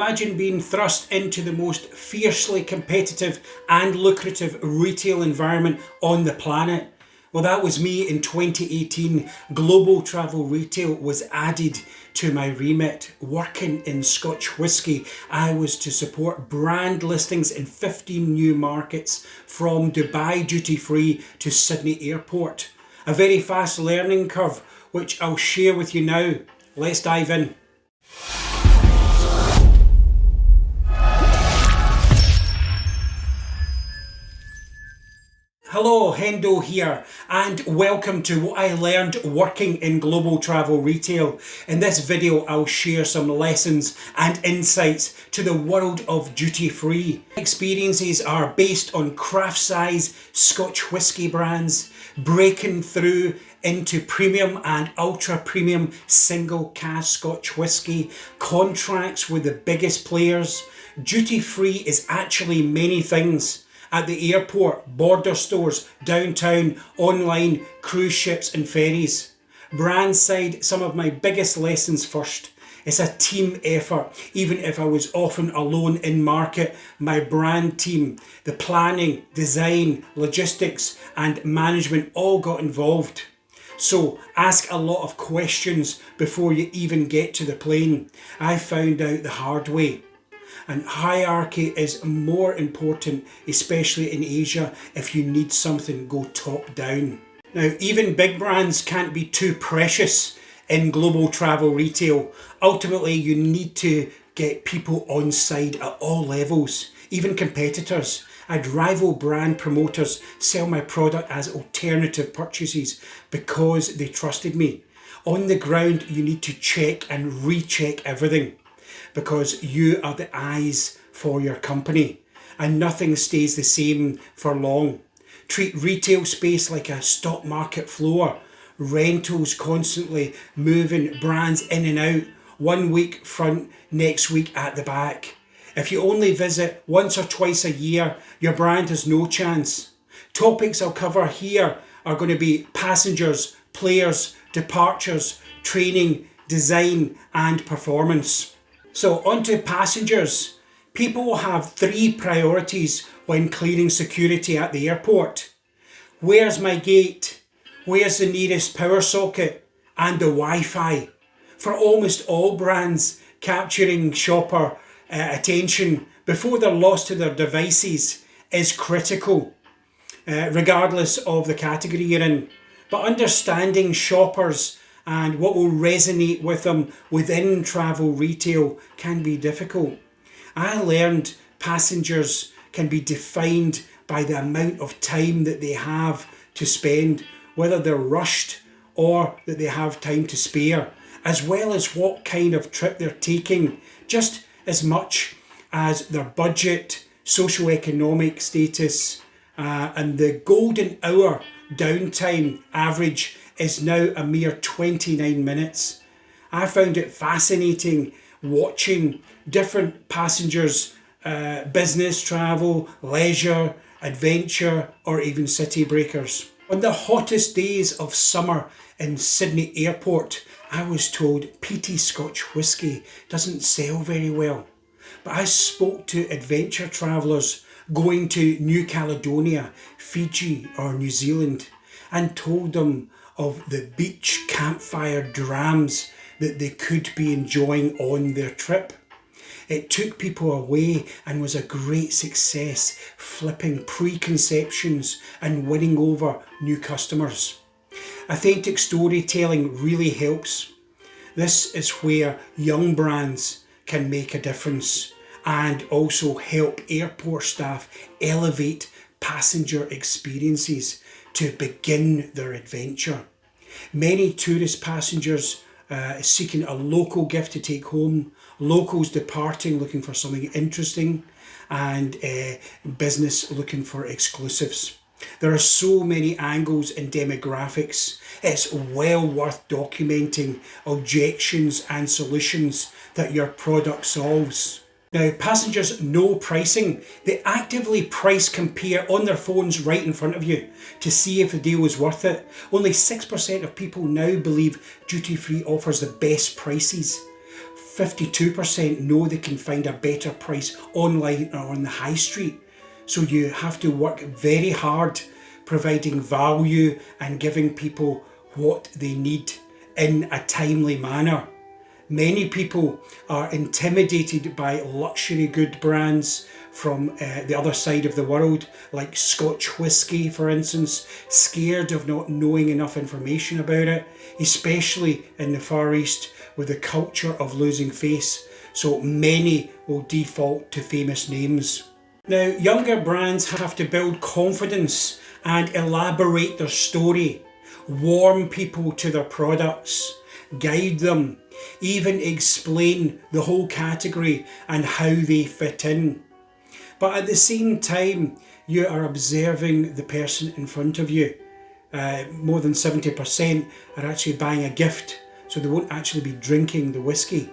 Imagine being thrust into the most fiercely competitive and lucrative retail environment on the planet. Well, that was me in 2018. Global travel retail was added to my remit. Working in Scotch Whisky, I was to support brand listings in 15 new markets, from Dubai duty free to Sydney airport. A very fast learning curve, which I'll share with you now. Let's dive in. Hello, Hendo here, and welcome to what I learned working in global travel retail. In this video, I'll share some lessons and insights to the world of duty-free. Experiences are based on craft-size Scotch whisky brands, breaking through into premium and ultra-premium single-cask Scotch whisky, contracts with the biggest players. Duty-free is actually many things. At the airport, border stores, downtown, online, cruise ships and ferries. Brand side, some of my biggest lessons first. It's a team effort. Even if I was often alone in market, my brand team, the planning, design, logistics and management all got involved. So ask a lot of questions before you even get to the plane. I found out the hard way. And hierarchy is more important, especially in Asia. If you need something, go top down. Now, even big brands can't be too precious in global travel retail. Ultimately, you need to get people on side at all levels, even competitors. I'd rival brand promoters sell my product as alternative purchases because they trusted me. On the ground, you need to check and recheck everything, because you are the eyes for your company and nothing stays the same for long. Treat retail space like a stock market floor. Rentals constantly moving brands in and out. 1 week front, next week at the back. If you only visit once or twice a year, your brand has no chance. Topics I'll cover here are going to be passengers, players, departures, training, design and performance. So on to passengers. People will have 3 priorities when clearing security at the airport. Where's my gate? Where's the nearest power socket? And the Wi-Fi. For almost all brands, capturing shopper attention before they're lost to their devices is critical, regardless of the category you're in. But understanding shoppers and what will resonate with them within travel retail can be difficult. I learned passengers can be defined by the amount of time that they have to spend, whether they're rushed or that they have time to spare, as well as what kind of trip they're taking, just as much as their budget, socioeconomic status, and the golden hour downtime average is now a mere 29 minutes. I found it fascinating watching different passengers, business travel, leisure, adventure, or even city breakers. On the hottest days of summer in Sydney airport, I was told peaty Scotch whisky doesn't sell very well. But I spoke to adventure travellers going to New Caledonia, Fiji or New Zealand and told them of the beach campfire drams that they could be enjoying on their trip. It took people away and was a great success, flipping preconceptions and winning over new customers. Authentic storytelling really helps. This is where young brands can make a difference and also help airport staff elevate passenger experiences to begin their adventure. Many tourist passengers seeking a local gift to take home, locals departing looking for something interesting, and business looking for exclusives. There are so many angles and demographics. It's well worth documenting objections and solutions that your product solves. Now, passengers know pricing. They actively price compare on their phones right in front of you to see if the deal is worth it. Only 6% of people now believe duty free offers the best prices. 52% know they can find a better price online or on the high street. So you have to work very hard providing value and giving people what they need in a timely manner. Many people are intimidated by luxury good brands from the other side of the world, like Scotch Whisky, for instance, scared of not knowing enough information about it, especially in the Far East with the culture of losing face. So many will default to famous names. Now, younger brands have to build confidence and elaborate their story, warm people to their products, guide them, even explain the whole category and how they fit in. But at the same time, you are observing the person in front of you. More than 70% are actually buying a gift, so they won't actually be drinking the whisky.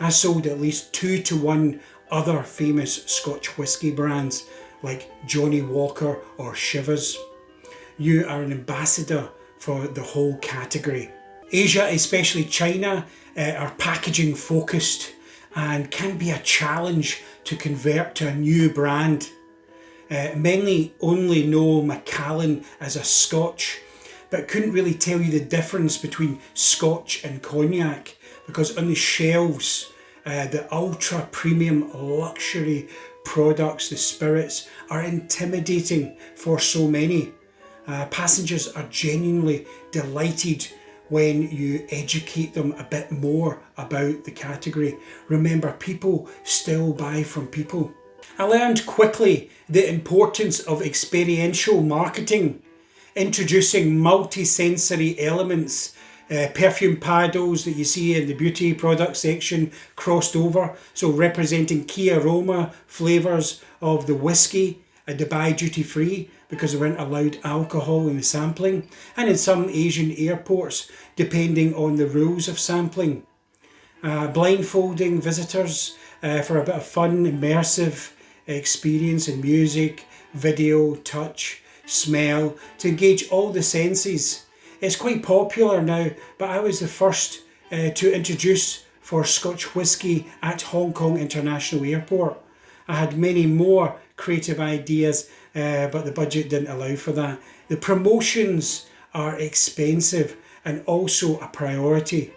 I sold at least 2 to 1 other famous Scotch whisky brands like Johnnie Walker or Shivers. You are an ambassador for the whole category. Asia, especially China, are packaging focused and can be a challenge to convert to a new brand. Many only know Macallan as a Scotch, but couldn't really tell you the difference between Scotch and cognac, because on the shelves, the ultra premium luxury products, the spirits, are intimidating for so many. Passengers are genuinely delighted when you educate them a bit more about the category. Remember, people still buy from people. I learned quickly the importance of experiential marketing, introducing multi-sensory elements, perfume paddles that you see in the beauty product section crossed over, so representing key aroma flavours of the whisky at Dubai duty free, because they weren't allowed alcohol in the sampling, and in some Asian airports depending on the rules of sampling. Blindfolding visitors for a bit of fun, immersive experience in music, video, touch, smell, to engage all the senses. It's quite popular now, but I was the first to introduce for Scotch whisky at Hong Kong International Airport. I had many more creative ideas, but the budget didn't allow for that. The promotions are expensive and also a priority.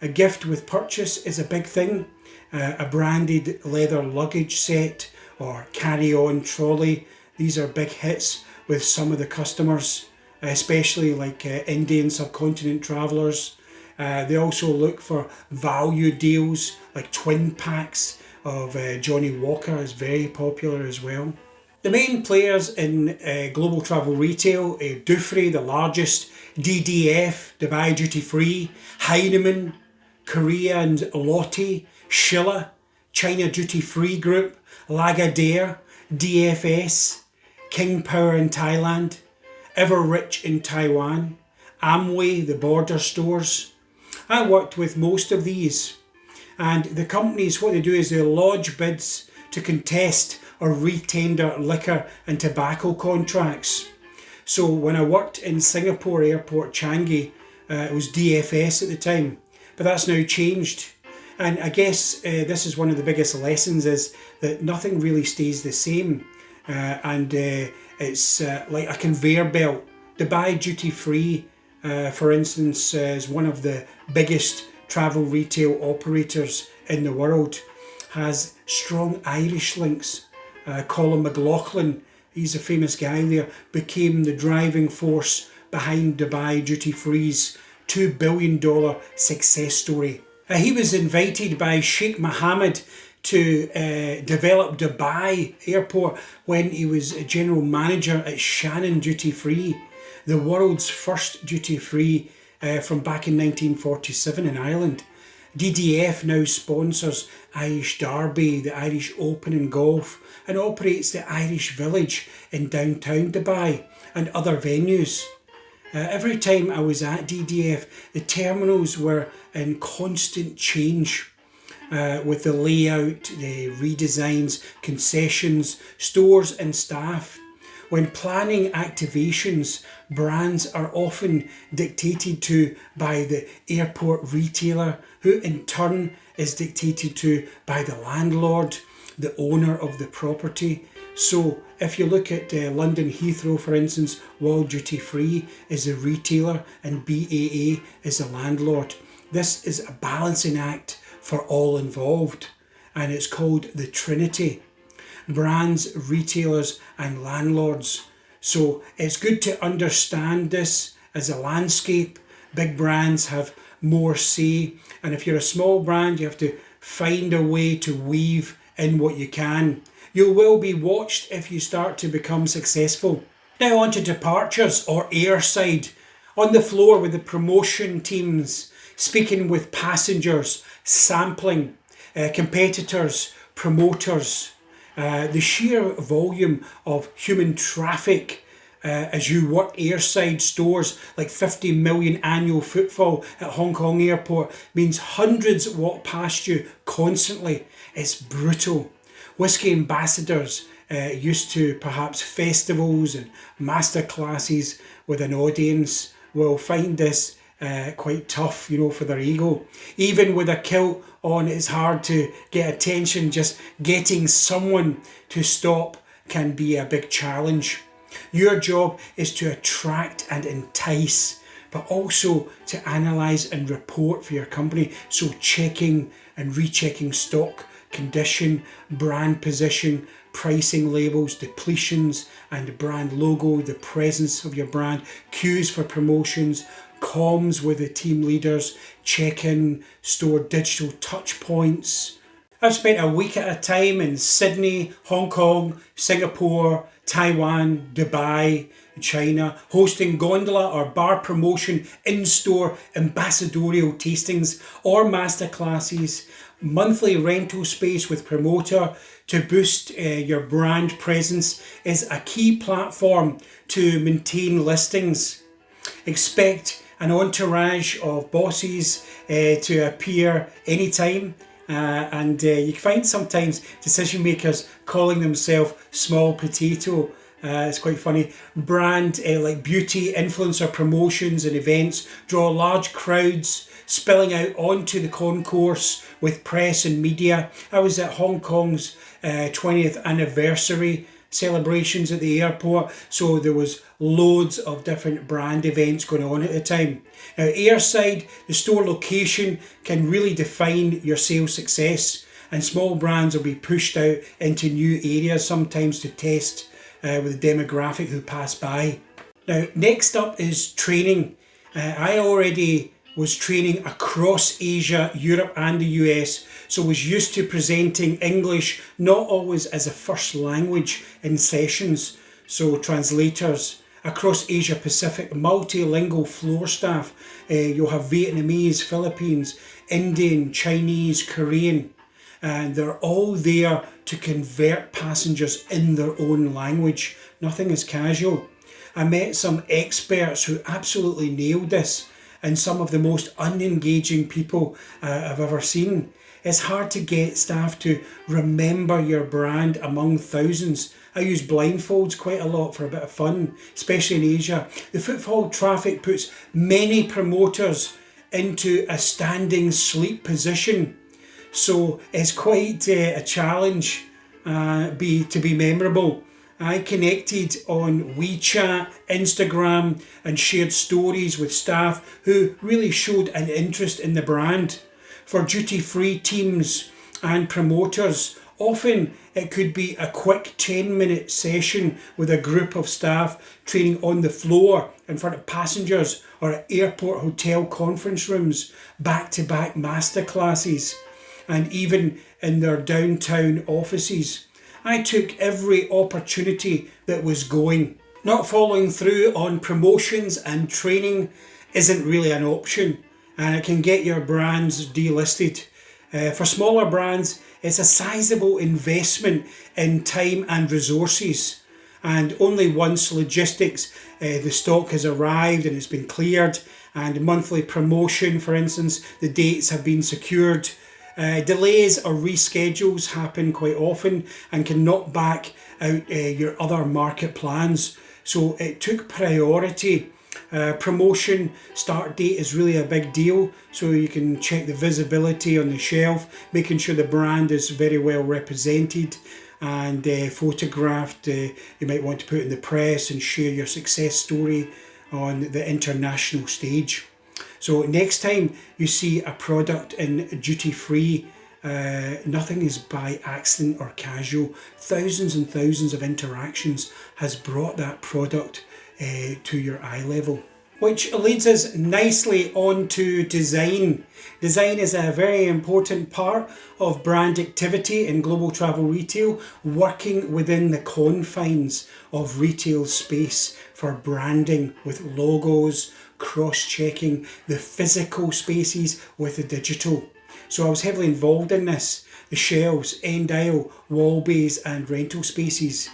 A gift with purchase is a big thing. A branded leather luggage set or carry-on trolley. These are big hits with some of the customers, especially like Indian subcontinent travellers. They also look for value deals, like twin packs of Johnnie Walker is very popular as well. The main players in global travel retail, Dufry, the largest, DDF, Dubai Duty Free, Heinemann, Korea and Lotte, Schiller, China Duty Free Group, Lagardère, DFS, King Power in Thailand, Everrich in Taiwan, Amway, the border stores. I worked with most of these, and the companies, what they do is they lodge bids to contest or retender liquor and tobacco contracts. So when I worked in Singapore Airport Changi, it was DFS at the time, but that's now changed. And I guess this is one of the biggest lessons, is that nothing really stays the same. It's like a conveyor belt. Dubai Duty Free, for instance, is one of the biggest travel retail operators in the world, has strong Irish links. Colin McLaughlin, he's a famous guy there, became the driving force behind Dubai Duty Free's $2 billion success story. He was invited by Sheikh Mohammed to develop Dubai Airport when he was general manager at Shannon Duty Free, the world's first duty free from back in 1947 in Ireland. DDF now sponsors Irish Derby, the Irish Open in golf, and operates the Irish Village in downtown Dubai and other venues. Every time I was at DDF, the terminals were in constant change, with the layout, the redesigns, concessions, stores and staff. When planning activations, brands are often dictated to by the airport retailer, who in turn is dictated to by the landlord, the owner of the property. So if you look at London Heathrow, for instance, Royal Duty Free is the retailer and BAA is the landlord. This is a balancing act for all involved, and it's called the Trinity: brands, retailers and landlords. So it's good to understand this as a landscape. Big brands have more say, and if you're a small brand, you have to find a way to weave in what you can. You will be watched if you start to become successful. Now on to departures, or airside. On the floor with the promotion teams, speaking with passengers, sampling, competitors, promoters. The sheer volume of human traffic as you work airside stores, like 50 million annual footfall at Hong Kong airport, means hundreds walk past you constantly. It's brutal. Whisky ambassadors used to perhaps festivals and master classes with an audience will find this quite tough, for their ego. Even with a kilt on, it's hard to get attention. Just getting someone to stop can be a big challenge. Your job is to attract and entice, but also to analyse and report for your company. So checking and rechecking stock condition, brand position, pricing labels, depletions and brand logo, the presence of your brand, cues for promotions, comms with the team leaders, check-in, store digital touch points. I've spent a week at a time in Sydney, Hong Kong, Singapore, Taiwan, Dubai, China, hosting gondola or bar promotion in-store ambassadorial tastings or masterclasses, monthly rental space with promoter to boost your brand presence is a key platform to maintain listings. Expect an entourage of bosses to appear anytime. And you find sometimes decision makers calling themselves small potato. It's quite funny. Brand like beauty, influencer promotions and events draw large crowds spilling out onto the concourse with press and media. I was at Hong Kong's 20th anniversary celebrations at the airport, so there was loads of different brand events going on at the time. Now airside, the store location can really define your sales success, and small brands will be pushed out into new areas sometimes to test with the demographic who pass by. Now next up is training. I already was training across Asia, Europe and the US, so was used to presenting English not always as a first language in sessions, so translators. Across Asia Pacific, multilingual floor staff, you'll have Vietnamese, Philippines, Indian, Chinese, Korean, and they're all there to convert passengers in their own language. Nothing is casual. I met some experts who absolutely nailed this, and some of the most unengaging people I've ever seen. It's hard to get staff to remember your brand among thousands. I use blindfolds quite a lot for a bit of fun, especially in Asia. The footfall traffic puts many promoters into a standing sleep position, so it's quite a challenge to be memorable. I connected on WeChat, Instagram and shared stories with staff who really showed an interest in the brand. For duty-free teams and promoters, often it could be a quick 10-minute session with a group of staff training on the floor in front of passengers or at airport hotel conference rooms, back-to-back masterclasses, and even in their downtown offices. I took every opportunity that was going. Not following through on promotions and training isn't really an option, and it can get your brands delisted. For smaller brands, it's a sizable investment in time and resources, and only once logistics, the stock has arrived and it's been cleared, and monthly promotion, for instance, the dates have been secured. Delays or reschedules happen quite often and can knock back out your other market plans. So it took priority Promotion start date is really a big deal, so you can check the visibility on the shelf, making sure the brand is very well represented and photographed. You might want to put it in the press and share your success story on the international stage. So next time you see a product in duty free, nothing is by accident or casual. Thousands and thousands of interactions has brought that product to your eye level. Which leads us nicely on to design. Design is a very important part of brand activity in global travel retail, working within the confines of retail space for branding with logos, cross-checking the physical spaces with the digital. So I was heavily involved in this, the shelves, end aisle, wall bays and rental spaces,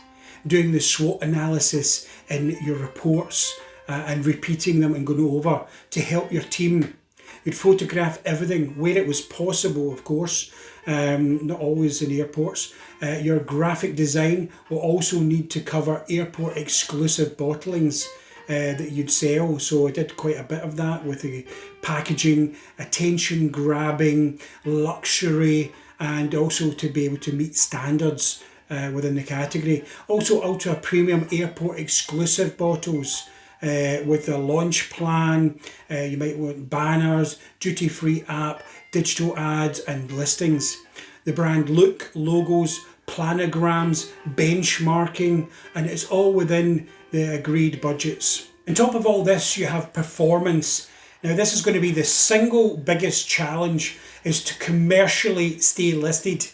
doing the SWOT analysis in your reports and repeating them and going over to help your team. You'd photograph everything where it was possible, of course, not always in airports. Your graphic design will also need to cover airport exclusive bottlings that you'd sell. So I did quite a bit of that with the packaging, attention grabbing, luxury, and also to be able to meet standards within the category. Also ultra premium airport exclusive bottles with a launch plan. You might want banners, duty free app, digital ads and listings. The brand look, logos, planograms, benchmarking, and it's all within the agreed budgets. On top of all this, you have performance. Now this is going to be the single biggest challenge, is to commercially stay listed.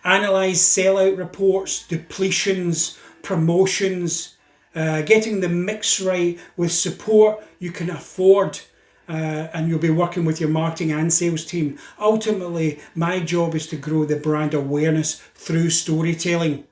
Analyse sellout reports, depletions, promotions, getting the mix right with support you can afford, and you'll be working with your marketing and sales team. Ultimately, my job is to grow the brand awareness through storytelling.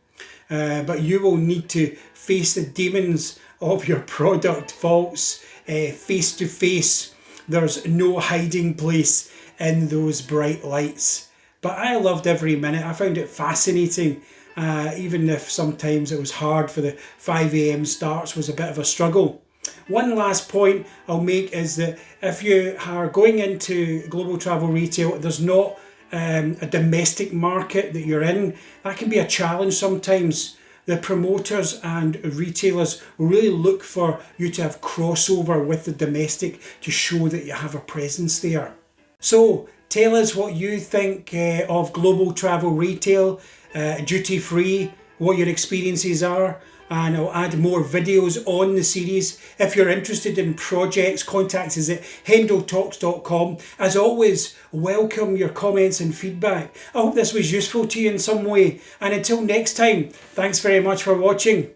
But you will need to face the demons of your product faults face to face. There's no hiding place in those bright lights. But I loved every minute. I found it fascinating, even if sometimes it was hard. For the 5 a.m. starts was a bit of a struggle. One last point I'll make is that if you are going into global travel retail, there's not a domestic market that you're in. That can be a challenge sometimes. The promoters and retailers really look for you to have crossover with the domestic to show that you have a presence there. So tell us what you think of global travel retail, duty free, what your experiences are, and I'll add more videos on the series. If you're interested in projects, contact us at hendotalks.com. As always, welcome your comments and feedback. I hope this was useful to you in some way. And until next time, thanks very much for watching.